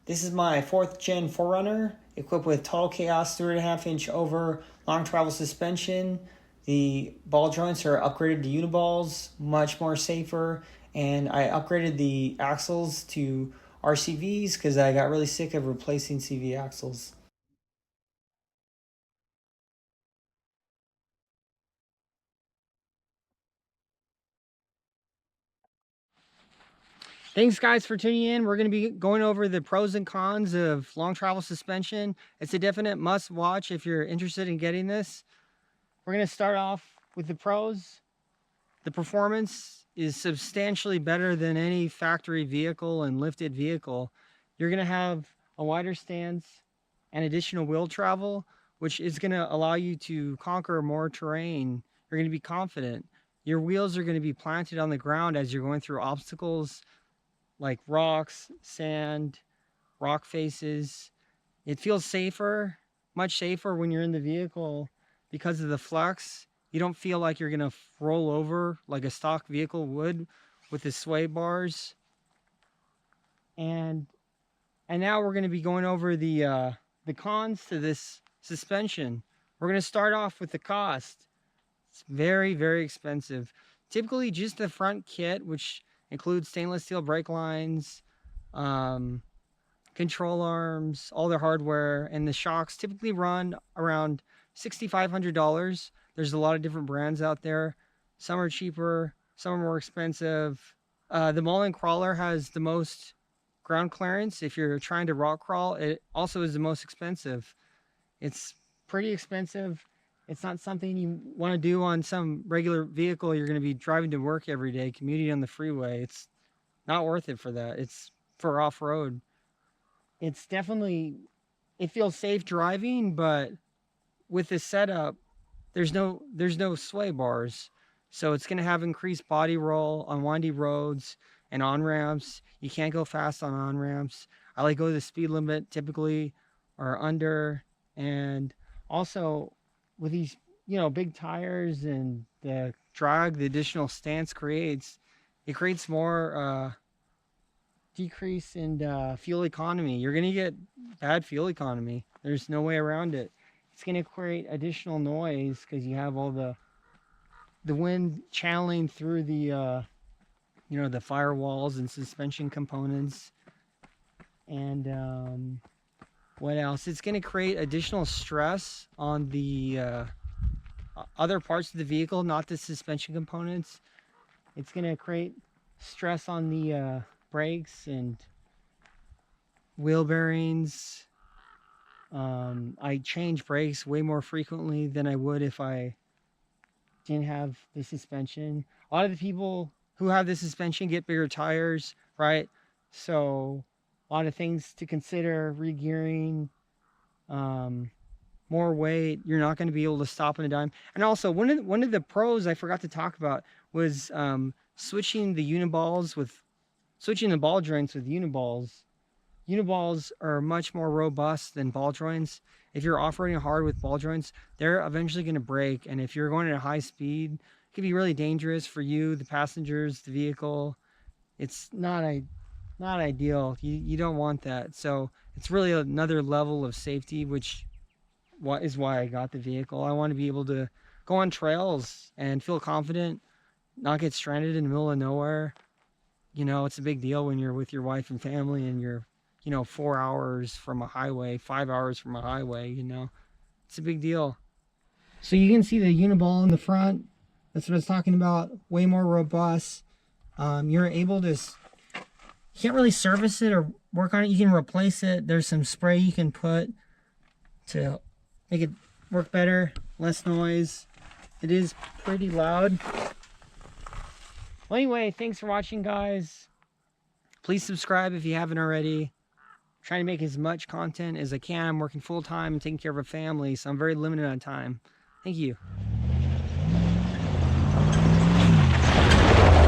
This is my 4th gen 4Runner, equipped with tall Chaos 3.5-inch over long travel suspension. The ball joints are upgraded to uniballs, much more safer, and I upgraded the axles to RCVs because I got really sick of replacing CV axles. Thanks guys for tuning in. We're going to be going over the pros and cons of long travel suspension. It's a definite must watch if you're interested in getting this. We're going to start off with the pros. The performance is substantially better than any factory vehicle and lifted vehicle. You're going to have a wider stance and additional wheel travel, which is going to allow you to conquer more terrain. You're going to be confident. Your wheels are going to be planted on the ground as you're going through obstacles like rocks, sand, rock faces. It feels safer, much safer when you're in the vehicle because of the flex. You don't feel like you're gonna roll over like a stock vehicle would with the sway bars. And now we're gonna be going over the cons to this suspension. We're gonna start off with the cost. It's very, very expensive. Typically just the front kit, which includes stainless steel brake lines, control arms, all their hardware, and the shocks typically run around $6,500. There's a lot of different brands out there. Some are cheaper, some are more expensive. The Mullen Crawler has the most ground clearance. If you're trying to rock crawl, it also is the most expensive. It's pretty expensive. It's not something you want to do on some regular vehicle. You're going to be driving to work every day, commuting on the freeway. It's not worth it for that. It's for off-road. It's definitely, it feels safe driving, but with this setup, there's no sway bars. So it's going to have increased body roll on windy roads and on-ramps. You can't go fast on on-ramps. I like go the speed limit typically or under. And also with these, big tires and the drag the additional stance creates, it creates more decrease in fuel economy. You're going to get bad fuel economy. There's no way around it. It's going to create additional noise because you have all the wind channeling through the the firewalls and suspension components. And what else? It's going to create additional stress on the other parts of the vehicle, not the suspension components. It's going to create stress on the brakes and wheel bearings. I change brakes way more frequently than I would if I didn't have the suspension. A lot of the people who have the suspension get bigger tires, right? So a lot of things to consider: re-gearing, more weight. You're not going to be able to stop on a dime. And also one of the pros I forgot to talk about was switching the ball joints with uniballs. Uniballs are much more robust than ball joints. If you're operating hard with ball joints, they're eventually going to break. And if you're going at a high speed, it can be really dangerous for you, the passengers, the vehicle. It's not ideal. You don't want that. So it's really another level of safety, which is why I got the vehicle. I want to be able to go on trails and feel confident, not get stranded in the middle of nowhere. It's a big deal when you're with your wife and family and you're 4 hours from a highway, 5 hours from a highway. It's a big deal. So you can see the uniball in the front. That's what I was talking about. Way more robust. You're able to, you can't really service it or work on it. You can replace it. There's some spray you can put to make it work better, less noise. It is pretty loud. Well, anyway, thanks for watching, guys. Please subscribe if you haven't already. I'm trying to make as much content as I can. I'm working full-time and taking care of a family, so I'm very limited on time. Thank you.